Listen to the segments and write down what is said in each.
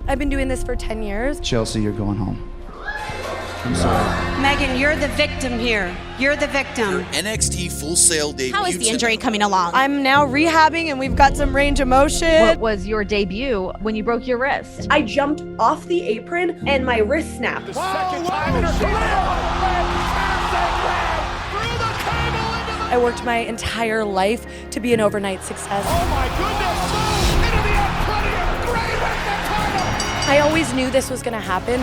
I've been doing this for 10 years. Chelsea, you're going home. I'm sorry. Megan, you're the victim here. You're the victim. NXT Full Sail debut. How is the injury coming along? I'm now rehabbing and we've got some range of motion. What was your debut when you broke your wrist? I jumped off the apron and my wrist snapped. The second time in her career. I worked my entire life to be an overnight success. Oh my goodness! Into the Accredited Grave at the title! I always knew this was gonna happen.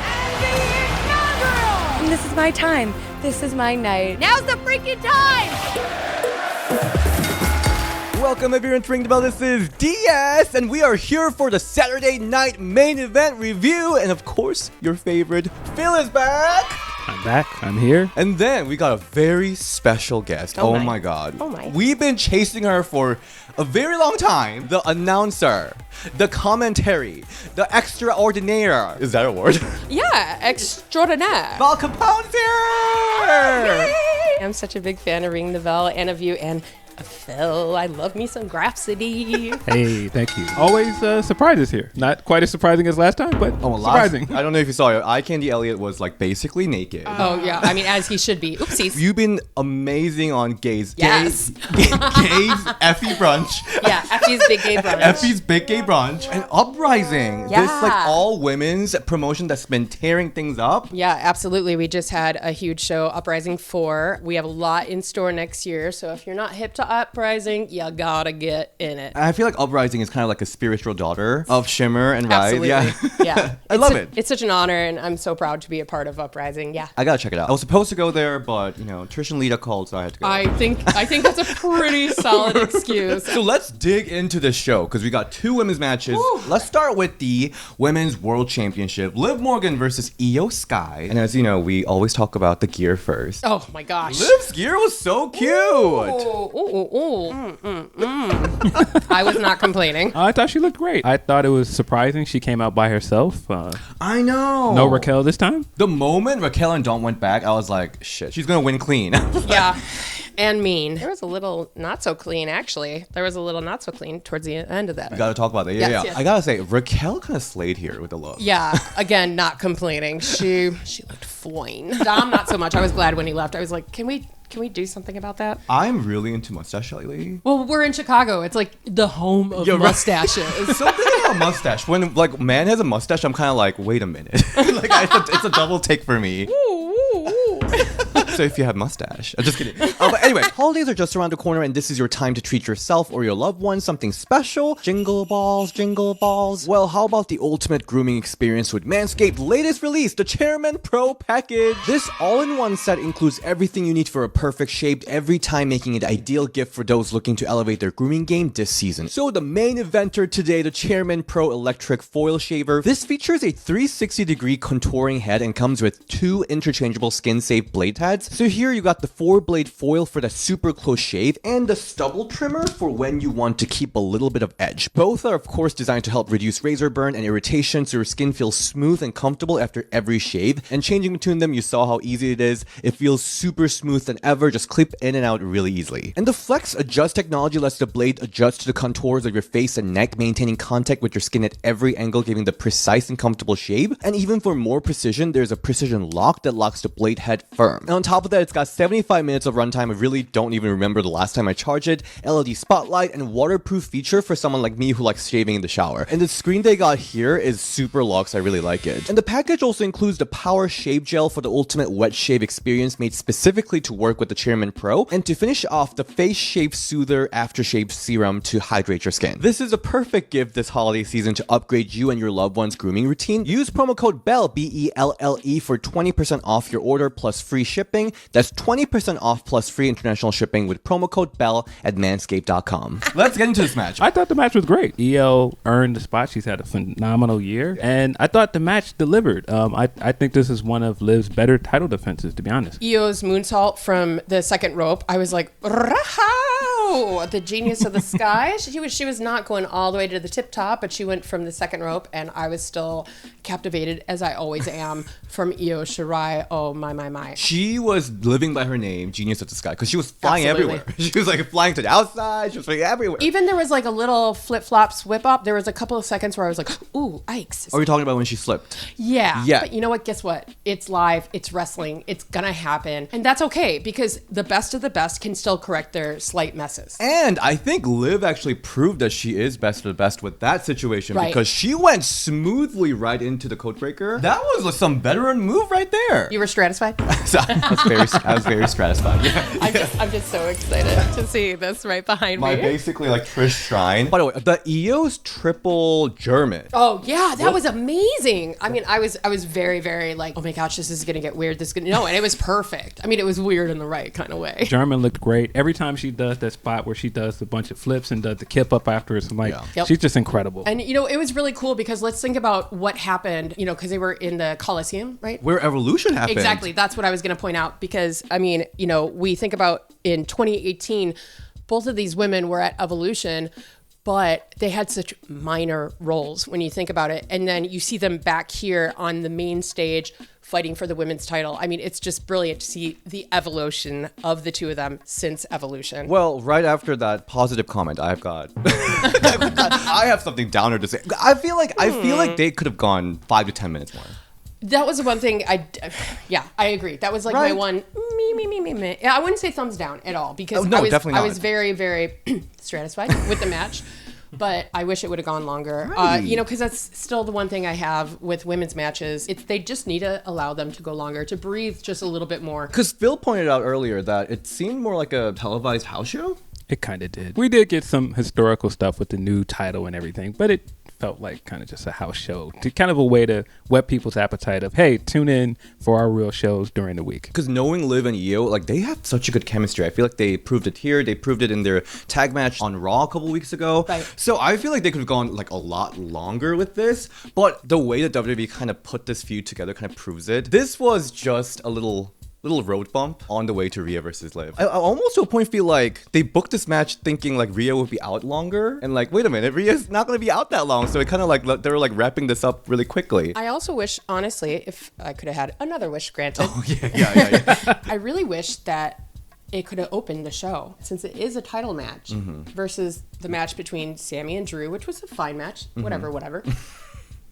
And this is my time. This is my night. Now's the freaking time! Welcome everyone to Ring the Bell. This is DS, and we are here for the Saturday night main event review. And of course, your favorite Phil is back. I'm back. I'm here. And then we got a very special guest. Oh my god. Oh my. We've been chasing her for a very long time. The announcer, the commentary, the extraordinaire. Is that a word? Yeah, extraordinaire. Val Capone's here! Yay! I'm such a big fan of Ring the Bell and of you and Phil. I love me some Grapsody. Hey, thank you. Always surprises here. Not quite as surprising as last time, but surprising. I don't know if you saw it. Eye Candy Elliott was like basically naked. Oh yeah, I mean as he should be. Oopsies. You've been amazing on Gays. Yes. Gays Effie Brunch. Yeah, Effie's Big Gay Brunch. Effie's Big Gay Brunch. And Uprising. Yeah. This like all women's promotion that's been tearing things up. Yeah, absolutely. We just had a huge show, Uprising 4. We have a lot in store next year, so if you're not hip to Uprising, you gotta get in it. I feel like Uprising is kind of like a spiritual daughter of Shimmer and Rise. Absolutely. Yeah. Yeah. I love it. It's such an honor, and I'm so proud to be a part of Uprising. Yeah. I gotta check it out. I was supposed to go there, but you know, Trish and Lita called, so I had to go. I think that's a pretty solid excuse. So let's dig into this show because we got two women's matches. Woo. Let's start with the Women's World Championship. Liv Morgan versus IYO SKY. And as you know, we always talk about the gear first. Oh my gosh. Liv's gear was so cute. I was not complaining. I thought she looked great. I thought it was surprising she came out by herself. I know. No Raquel this time. The moment Raquel and Dawn went back, I was like, shit, she's gonna win clean. Yeah. And mean. There was a little not so clean, actually. There was a little not so clean towards the end of that. We gotta talk about that. Yeah, Yes, yeah. yes. I gotta say, Raquel kind of slayed here with the look. Yeah, again, not complaining. She looked fine. Dom, not so much. I was glad when he left. I was like, can we do something about that? I'm really into mustache lately. Well, we're in Chicago. It's like the home of mustaches. Something about a mustache. When like man has a mustache, I'm kind of like, wait a minute. Like it's a double take for me. So if you have mustache, I'm just kidding. But anyway, holidays are just around the corner, and this is your time to treat yourself or your loved ones something special. Jingle balls, jingle balls. Well, how about the ultimate grooming experience with Manscaped latest release, the Chairman Pro Package? This all-in-one set includes everything you need for a perfect shave every time, making it an ideal gift for those looking to elevate their grooming game this season. So the main eventer today, the Chairman Pro Electric Foil Shaver. This features a 360-degree contouring head and comes with two interchangeable skin-safe blade heads. So here you got the 4-blade foil for the super close shave and the stubble trimmer for when you want to keep a little bit of edge. Both are of course designed to help reduce razor burn and irritation so your skin feels smooth and comfortable after every shave. And changing between them, you saw how easy it is. It feels super smooth than ever, just clip in and out really easily. And the Flex Adjust technology lets the blade adjust to the contours of your face and neck, maintaining contact with your skin at every angle, giving the precise and comfortable shave. And even for more precision, there's a precision lock that locks the blade head firm. And on top of that, it's got 75 minutes of runtime. I really don't even remember the last time I charged it. LED spotlight and waterproof feature for someone like me who likes shaving in the shower. And the screen they got here is super luxe. I really like it. And the package also includes the Power Shave Gel for the ultimate wet shave experience, made specifically to work with the Chairman Pro. And to finish off, the Face Shave Soother Aftershave Serum to hydrate your skin. This is a perfect gift this holiday season to upgrade you and your loved one's grooming routine. Use promo code BELLE, BELLE, for 20% off your order plus free shipping. That's 20% off plus free international shipping with promo code BELLE at manscaped.com. Let's get into this match. I thought the match was great. IYO earned the spot. She's had a phenomenal year, and I thought the match delivered. I think this is one of Liv's better title defenses, to be honest. IYO's moonsault from the second rope, I was like, Raha! Oh, the genius of the sky. She was not going all the way to the tip top, but she went from the second rope, and I was still captivated, as I always am, from IYO SKY. Oh, my. She was living by her name, Genius of the Sky, because she was flying Absolutely. everywhere. She was like flying to the outside. She was flying everywhere. Even there was like a little flip-flops whip up. There was a couple of seconds where I was like, ooh, yikes. Are we talking about when she slipped? Yeah. Yeah. But you know what? Guess what? It's live. It's wrestling. It's going to happen. And that's okay, because the best of the best can still correct their slight messes. And I think Liv actually proved that she is best of the best with that situation, Right. because she went smoothly right into the code breaker. That was some veteran move right there. You were stratified? So I was very stratified. Yeah. I'm just so excited to see this right behind My me. basically like Trish Shrine. By the way, the EO's triple German. Oh yeah, that was amazing. I mean, I was very, very like, oh my gosh, this is gonna get weird. No, and it was perfect. I mean, it was weird in the right kind of way. German looked great. Every time she does that spot where she does a bunch of flips and does the kip up afterwards, I'm like, Yep. she's just incredible. And you know, it was really cool because let's think about what happened. You know, because they were in the Coliseum, right? Where Evolution happened. Exactly. That's what I was going to point out because, I mean, you know, we think about in 2018, both of these women were at Evolution, but they had such minor roles when you think about it. And then you see them back here on the main stage fighting for the women's title. I mean, it's just brilliant to see the evolution of the two of them since Evolution. Well, right after that positive comment, I have something downer to say. I feel like they could have gone 5 to 10 minutes more. That was the one thing I agree. That was like Right. my one me. Yeah, I wouldn't say thumbs down at all because definitely I not. was very, very stratified with the match. But I wish it would have gone longer. Right. You know, because that's still the one thing I have with women's matches. They just need to allow them to go longer, to breathe just a little bit more. Because Phil pointed out earlier that it seemed more like a televised house show. It kind of did. We did get some historical stuff with the new title and everything, but it felt like kind of just a house show, to kind of a way to whet people's appetite of, hey, tune in for our real shows during the week. Because knowing Liv and IYO, like they have such a good chemistry. I feel like they proved it here. They proved it in their tag match on Raw a couple weeks ago. Right. So I feel like they could have gone like a lot longer with this. But the way that WWE kind of put this feud together kind of proves it. This was just a little road bump on the way to Rhea versus Liv. I almost to a point feel like they booked this match thinking like Rhea would be out longer, and like, wait a minute, Rhea's not going to be out that long. So it kind of like they were like wrapping this up really quickly. I also wish, honestly, if I could have had another wish granted. Oh yeah. I really wish that it could have opened the show, since it is a title match versus the match between Sammy and Drew, which was a fine match. Whatever.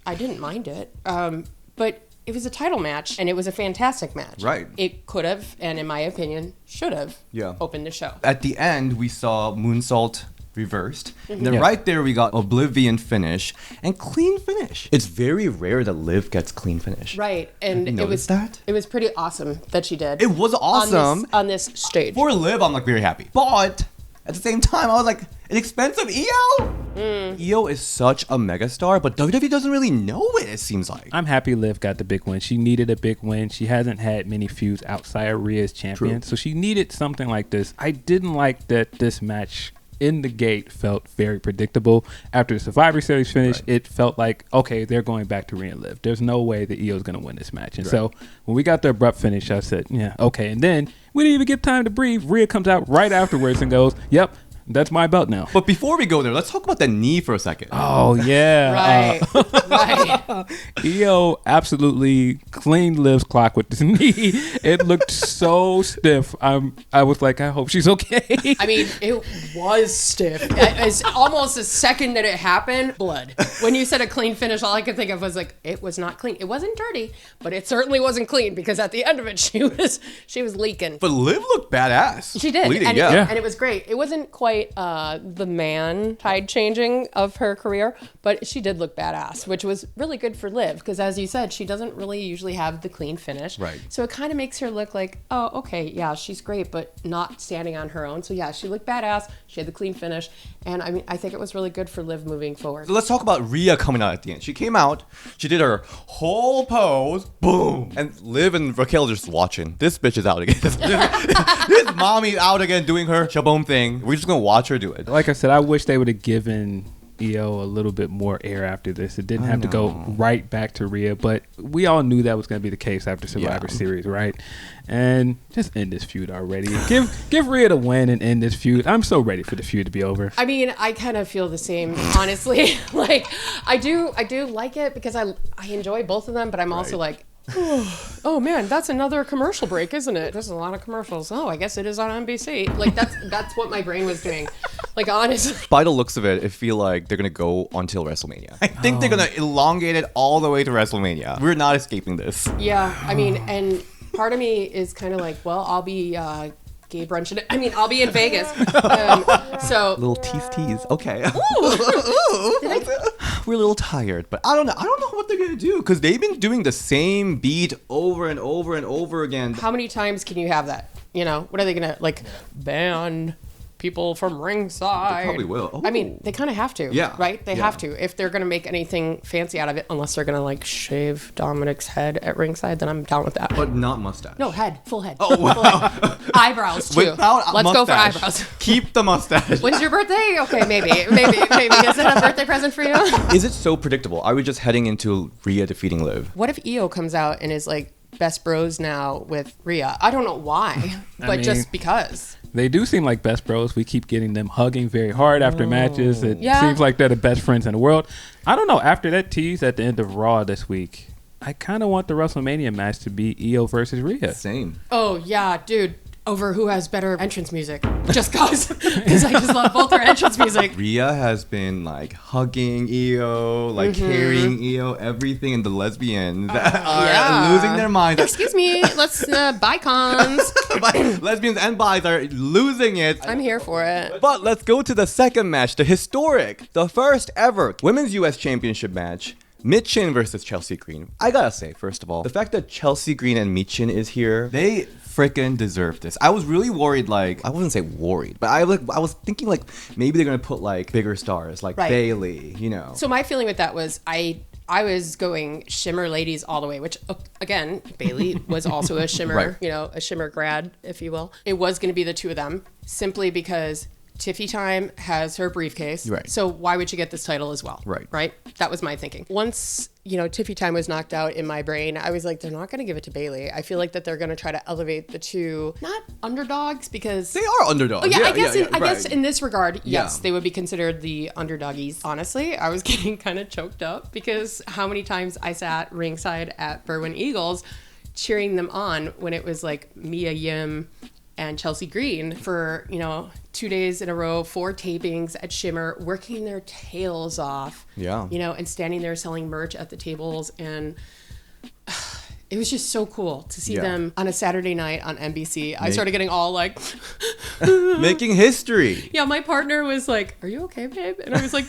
I didn't mind it. But it was a title match, and it was a fantastic match. Right. It could have, and in my opinion, should have opened the show. At the end, we saw moonsault reversed. And then right there, we got Oblivion finish and clean finish. It's very rare that Liv gets clean finish. Right, and it was pretty awesome that she did. It was awesome on this stage. For Liv, I'm like very happy. But at the same time, I was like, an expensive IYO? IYO is such a megastar, but WWE doesn't really know it seems like. I'm happy Liv got the big win. She needed a big win. She hasn't had many feuds outside of Rhea's champion, so she needed something like this. I didn't like that this match in the gate felt very predictable. After the Survivor Series finish, it felt like, okay, they're going back to Rhea and Liv. There's no way that IYO's going to win this match. And so when we got the abrupt finish, I said, yeah, okay. And then we didn't even give time to breathe. Rhea comes out right afterwards and goes, yep, that's my belt now. But before we go there, let's talk about that knee for a second. Oh, yeah. Right. IYO absolutely cleaned Liv's clock with this knee. It looked so stiff. I was like, I hope she's okay. I mean, it was stiff. As almost the second that it happened, blood. When you said a clean finish, all I could think of was like, it was not clean. It wasn't dirty, but it certainly wasn't clean because at the end of it, she was leaking. But Liv looked badass. She did. Bleeding, and yeah. it was great. It wasn't quite the man tide changing of her career, but she did look badass, which was really good for Liv because, as you said, she doesn't really usually have the clean finish. Right. So it kind of makes her look like, oh, okay, yeah, she's great, but not standing on her own. So yeah, she looked badass. She had the clean finish, and I mean, I think it was really good for Liv moving forward. So let's talk about Rhea coming out at the end. She came out, she did her whole pose, boom, and Liv and Raquel just watching. This bitch is out again. This mommy's out again doing her shaboom thing. We're just gonna watch her do it. Like I said, I wish they would have given EO a little bit more air after this. It didn't have to go right back to Rhea, but we all knew that was going to be the case after Survivor Series, right? And just end this feud already. Give Rhea the win and end this feud. I'm so ready for the feud to be over. I mean, I kind of feel the same, honestly. Like, I do like it because I enjoy both of them, but I'm also like, oh man, that's another commercial break, isn't it? There's a lot of commercials. Oh, I guess it is on NBC. Like that's what my brain was doing. Like honestly, by the looks of it, I feel like they're gonna go until WrestleMania. I think they're gonna elongate it all the way to WrestleMania. We're not escaping this. Yeah, I mean, and part of me is kind of like, well, I'll be gay brunch. I'll be in Vegas. So little tease. Okay. We're a little tired, but I don't know what they're gonna do because they've been doing the same beat over and over and over again. How many times can you have that? You know, what are they gonna like ban people from ringside? They probably will. Oh. I mean, they kind of have to. Yeah. Right? They have to. If they're gonna make anything fancy out of it, unless they're gonna like shave Dominic's head at ringside, then I'm down with that. But not mustache. No, full head. Oh wow. Full head. Eyebrows too. Without Let's mustache. go for eyebrows. Keep the mustache. When's your birthday? Okay, maybe. Is it a birthday present for you? Is it so predictable? Are we just heading into Rhea defeating Liv? What if EO comes out and is like best bros now with Rhea? I don't know why, but just because. They do seem like best bros. We keep getting them hugging very hard after matches. It seems like they're the best friends in the world. I don't know. After that tease at the end of Raw this week, I kind of want the WrestleMania match to be EO versus Rhea. Same. Oh, yeah, dude. Over who has better entrance music. Just because I just love both their entrance music. Rhea has been like hugging EO, like carrying EO, everything, and the lesbians are losing their minds. Excuse me, let's bicons. Lesbians and bis are losing it. I'm here for it. But let's go to the second match, the historic, the first ever Women's US Championship match. Michin versus Chelsea Green. I gotta say, first of all, the fact that Chelsea Green and Michin is here, they freaking deserve this. I was really worried, like, I wouldn't say worried, but I was thinking like maybe they're gonna put like bigger stars like Bailey, you know. So my feeling with that was I was going Shimmer ladies all the way, which again, Bailey was also a Shimmer, a Shimmer grad, if you will. It was gonna be the two of them simply because Tiffy Time has her briefcase. Right. So why would she get this title as well? Right. That was my thinking. Once, Tiffy Time was knocked out in my brain, I was like, they're not going to give it to Bailey. I feel like that they're going to try to elevate the two, not underdogs because... They are underdogs. Oh, yeah, I guess in this regard, yes, they would be considered the underdoggies. Honestly, I was getting kind of choked up because how many times I sat ringside at Berwyn Eagles cheering them on when it was like Mia Yim and Chelsea Green for, 2 days in a row, 4 tapings at Shimmer, working their tails off. Yeah. And standing there selling merch at the tables. And it was just so cool to see them on a Saturday night on NBC. I started getting all like... Making history. Yeah, my partner was like, "Are you okay, babe?" And I was like...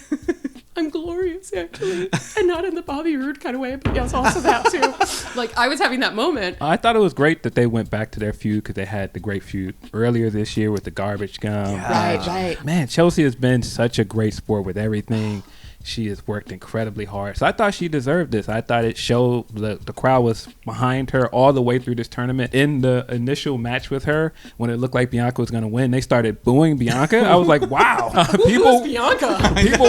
I'm glorious, actually. And not in the Bobby Roode kind of way, but yes, also that too. Like, I was having that moment. I thought it was great that they went back to their feud because they had the great feud earlier this year with the garbage gum. Right. Man, Chelsea has been such a great sport with everything. She has worked incredibly hard. So I thought she deserved this. I thought it showed the crowd was behind her all the way through this tournament. In the initial match with her, when it looked like Bianca was going to win, they started booing Bianca. I was like, wow. Who's Bianca? People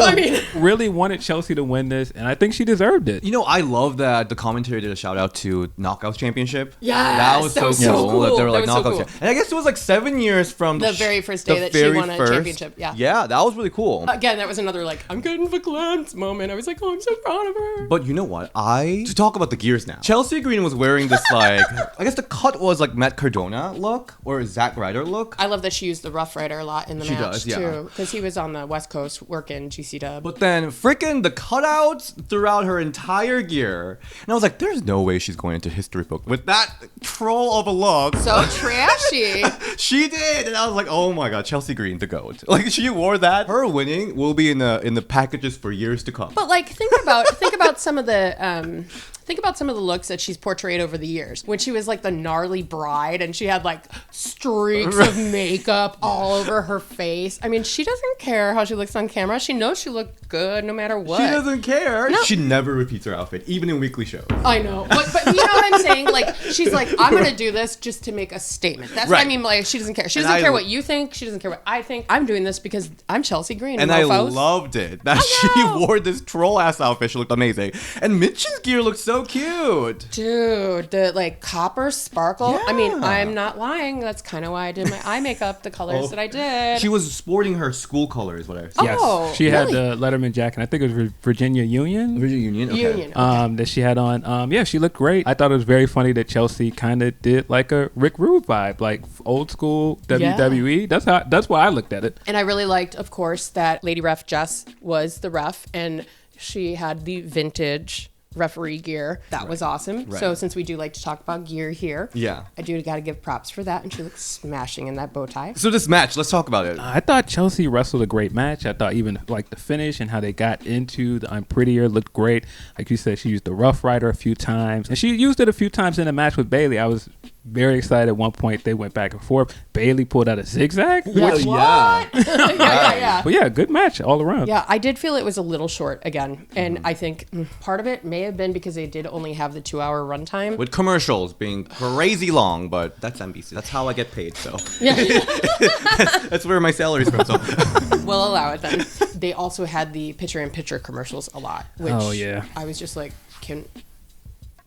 really wanted Chelsea to win this, and I think she deserved it. I love that the commentary did a shout out to Knockouts Championship. Yeah, that was so cool. That they were like Knockouts. So cool. And I guess it was like 7 years from the very first day that she won a championship. Yeah, that was really cool. Again, that was another like, I'm getting the glance moment. I was like, oh, I'm so proud of her. But you know what? To talk about the gears now. Chelsea Green was wearing this like, I guess the cut was like Matt Cardona look or Zack Ryder look. I love that she used the Rough Rider a lot in the match does, too, because he was on the West Coast working GC Dub. But then freaking the cutouts throughout her entire gear, and I was like, there's no way she's going into history book with that troll of a look. So trashy. She did, and I was like, oh my god, Chelsea Green, the GOAT. Like she wore that. Her winning will be in the packages for years to come. But like, think about some of the think about some of the looks that she's portrayed over the years. When she was like the gnarly bride and she had like streaks of makeup all over her face. I mean, she doesn't care how she looks on camera. She knows she looked good no matter what. She doesn't care. No. She never repeats her outfit, even in weekly shows. I know. But you know what I'm saying? Like, she's like, I'm going to do this just to make a statement. That's what I mean. Like, she doesn't care. She doesn't care what you think. She doesn't care what I think. I'm doing this because I'm Chelsea Green. And I loved it. That she wore this troll-ass outfit. She looked amazing. And Michin's gear looked so cute. Dude, the like copper sparkle. Yeah. I mean, I'm not lying. That's kind of why I did my eye makeup, the colors that I did. She was sporting her school colors, what I said. Yes. She had the Letterman jacket. I think it was Virginia Union. Virginia Union? Okay. Union. Okay. That she had on. Yeah, she looked great. I thought it was very funny that Chelsea kind of did like a Rick Rude vibe, like old school WWE. That's why I looked at it. And I really liked, of course, that Lady Ref Jess was the ref and she had the vintage referee gear. That was awesome. Right. So since we do like to talk about gear here, I do got to give props for that. And she looks smashing in that bow tie. So this match, let's talk about it. I thought Chelsea wrestled a great match. I thought even like the finish and how they got into the I'm Prettier looked great. Like you said, she used the Rough Rider a few times. And she used it a few times in the match with Bailey. I was very excited. At one point, they went back and forth. Bailey pulled out a zigzag. What? Yeah. But yeah, good match all around. Yeah, I did feel it was a little short again. And I think part of it may have been because they did only have the 2-hour runtime. With commercials being crazy long, but that's NBC. That's how I get paid, so. Yeah. That's where my salary's from, so. We'll allow it then. They also had the picture-in-picture commercials a lot, which I was just like, can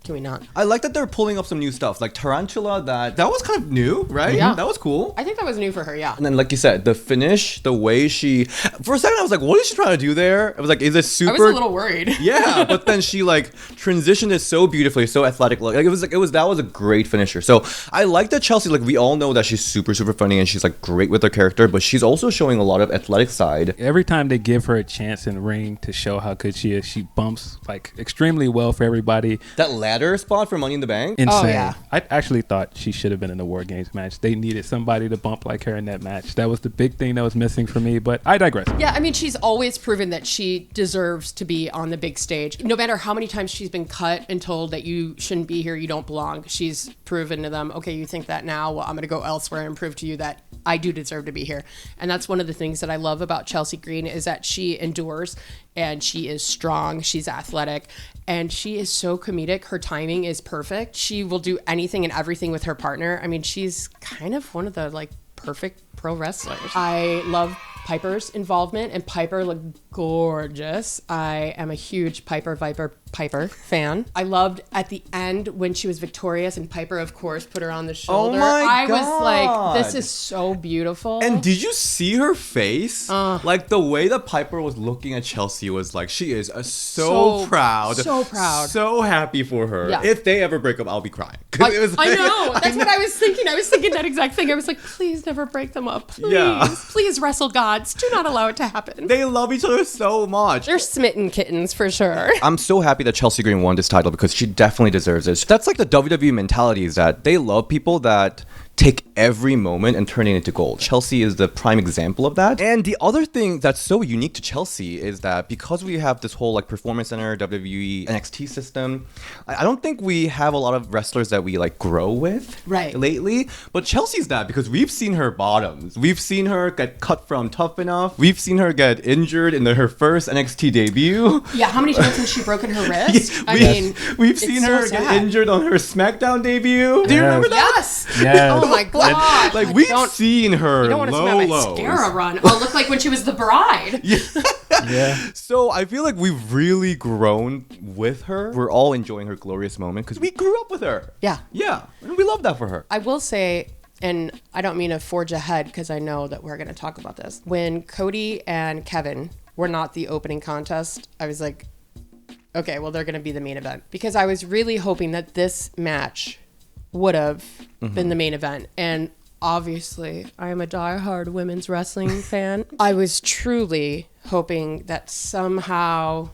we not? I like that they're pulling up some new stuff. Like Tarantula, that was kind of new, right? Yeah. That was cool. I think that was new for her, yeah. And then, like you said, the finish, the way she... For a second, I was like, what is she trying to do there? I was like, is this super... I was a little worried. Yeah, but then she, like, transitioned it so beautifully, so athletic. Like, that was a great finisher. So, I like that Chelsea, like, we all know that she's super, super funny and she's, like, great with her character, but she's also showing a lot of athletic side. Every time they give her a chance in ring to show how good she is, she bumps, like, extremely well for everybody. That ladder spot for Money in the Bank? Insane. Oh, yeah. I actually thought she should have been in the War Games match. They needed somebody to bump like her in that match. That was the big thing that was missing for me, but I digress. Yeah, I mean, she's always proven that she deserves to be on the big stage. No matter how many times she's been cut and told that you shouldn't be here, you don't belong, she's proven to them, okay, you think that now? Well, I'm going to go elsewhere and prove to you that I do deserve to be here. And that's one of the things that I love about Chelsea Green is that she endures and she is strong, she's athletic, and she is so comedic. Her timing is perfect. She will do anything and everything with her partner. I mean, she's kind of one of the like perfect pro wrestlers. I love Piper's involvement, and Piper looked gorgeous. I am a huge Piper fan. I loved at the end when she was victorious and Piper, of course, put her on the shoulder. Oh my God. Was like, this is so beautiful. And did you see her face? Like the way that Piper was looking at Chelsea was like, she is so proud. So proud. So happy for her. Yeah. If they ever break up, I'll be crying. I know. That's what I was thinking. I was thinking that exact thing. I was like, please never break them up. Please. Yeah. Please, wrestle gods. Do not allow it to happen. They love each other so much. They're smitten kittens for sure. I'm so happy that Chelsea Green won this title because she definitely deserves it. That's like the WWE mentality, is that they love people that take every moment and turn it into gold. Chelsea is the prime example of that. And the other thing that's so unique to Chelsea is that because we have this whole like performance center, WWE, NXT system, I don't think we have a lot of wrestlers that we like grow with lately. But Chelsea's that, because we've seen her bottoms. We've seen her get cut from Tough Enough. We've seen her get injured in her first NXT debut. Yeah, how many times has she broken her wrist? We've seen her get injured on her SmackDown debut. Do you remember that? Yes. Oh my God. Like, we've seen her you don't want to see my mascara run. Oh, look like when she was the bride. Yeah. So I feel like we've really grown with her. We're all enjoying her glorious moment because we grew up with her. Yeah. Yeah. And we love that for her. I will say, and I don't mean to forge ahead because I know that we're going to talk about this. When Cody and Kevin were not the opening contest, I was like, okay, well, they're going to be the main event. Because I was really hoping that this match would have been the main event. And obviously, I am a diehard women's wrestling fan. I was truly hoping that somehow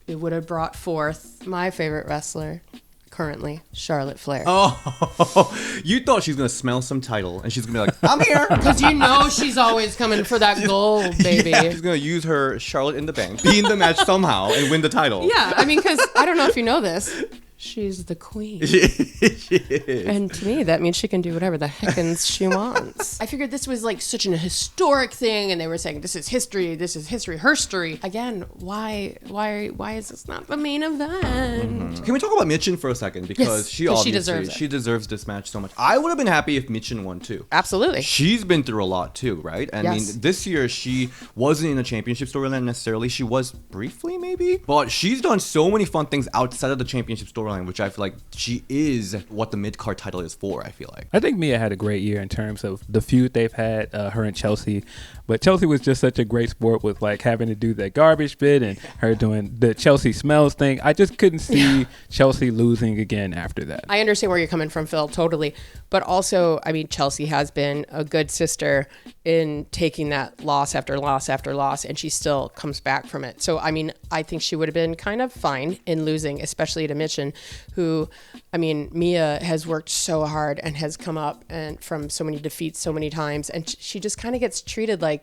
it would have brought forth my favorite wrestler currently, Charlotte Flair. Oh, you thought she's going to smell some title and she's going to be like, I'm here. Because you know she's always coming for that gold, baby. Yeah, she's going to use her Charlotte in the Bank, be in the match somehow, and win the title. Yeah, I mean, because I don't know if you know this, She's the queen. She is. And to me, that means she can do whatever the heckins she wants. I figured this was like such an historic thing, and they were saying this is history, herstory. Again, why is this not the main event? Can we talk about Michin for a second? Because she deserves this match so much. I would have been happy if Michin won too. Absolutely. She's been through a lot too, right? I mean, this year she wasn't in a championship storyline necessarily. She was briefly, maybe, but she's done so many fun things outside of the championship storyline, which I feel like she is what the mid-card title is for, I feel like. I think Mia had a great year in terms of the feud they've had, her and Chelsea. But Chelsea was just such a great sport with like having to do that garbage bit and her doing the Chelsea smells thing. I just couldn't see Chelsea losing again after that. I understand where you're coming from, Phil, totally. But also, I mean, Chelsea has been a good sister in taking that loss after loss after loss, and she still comes back from it. So, I mean, I think she would have been kind of fine in losing, especially to Michin, who, I mean, Mia has worked so hard and has come up and from so many defeats so many times, and she just kind of gets treated like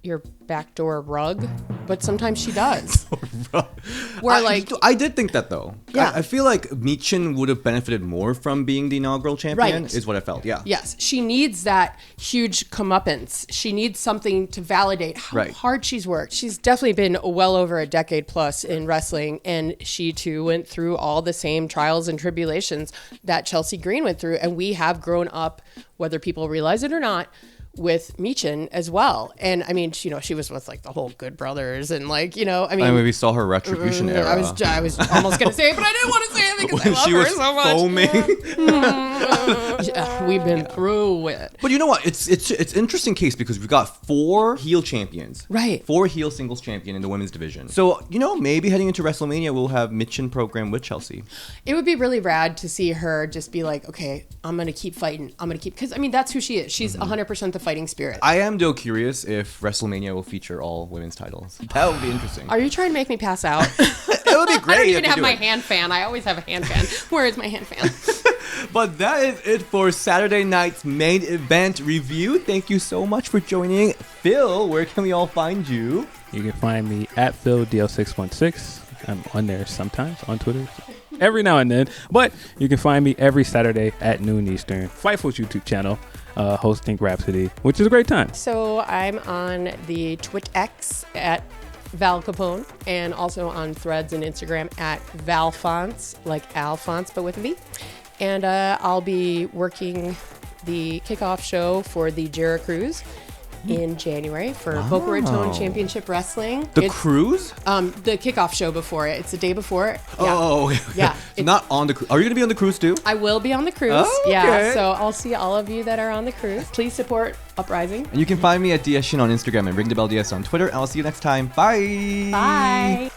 your backdoor rug, but sometimes she does. I did think that though. Yeah. I feel like Michin would have benefited more from being the inaugural champion, is what I felt. Yeah. Yes. She needs that huge comeuppance. She needs something to validate how hard she's worked. She's definitely been well over a decade plus in wrestling, and she too went through all the same trials and tribulations that Chelsea Green went through, and we have grown up, whether people realize it or not, with Michin as well. And I mean, you know, she was with like the whole Good Brothers and like, you know, I mean, we saw her Retribution era. I was almost going to say it, but I didn't want to say it because I love her so much. We've been through it. But you know what? It's interesting case because we've got 4 heel champions. Right. 4 heel singles champion in the women's division. So, you know, maybe heading into WrestleMania, we'll have Michin program with Chelsea. It would be really rad to see her just be like, okay, I'm going to keep fighting. because I mean, that's who she is. She's 100% the fighting spirit. I am though curious if WrestleMania will feature all women's titles. That would be interesting. Are you trying to make me pass out? It would be great. I don't even have my hand fan. I always have a hand fan. Where is my hand fan? But that is it for Saturday night's main event review. Thank you so much for joining. Phil, where can we all find you? You can find me at PhilDL616. I'm on there sometimes on Twitter. Every now and then. But you can find me every Saturday at noon Eastern. Fightful's YouTube channel. Hosting Rhapsody, which is a great time. So I'm on the Twitch X at Val Capone, and also on Threads and Instagram at Valfonts, like Alphonse, but with a V. And I'll be working the kickoff show for the Jera Cruise in January for Boca Raton Championship Wrestling. It's cruise? The kickoff show before it. It's the day before. Yeah. Yeah. It's not on the cruise. Are you going to be on the cruise too? I will be on the cruise. Oh, okay. Yeah. So I'll see all of you that are on the cruise. Please support Uprising. And you can find me at DSShin on Instagram and Ring the Bell DS on Twitter. And I'll see you next time. Bye. Bye.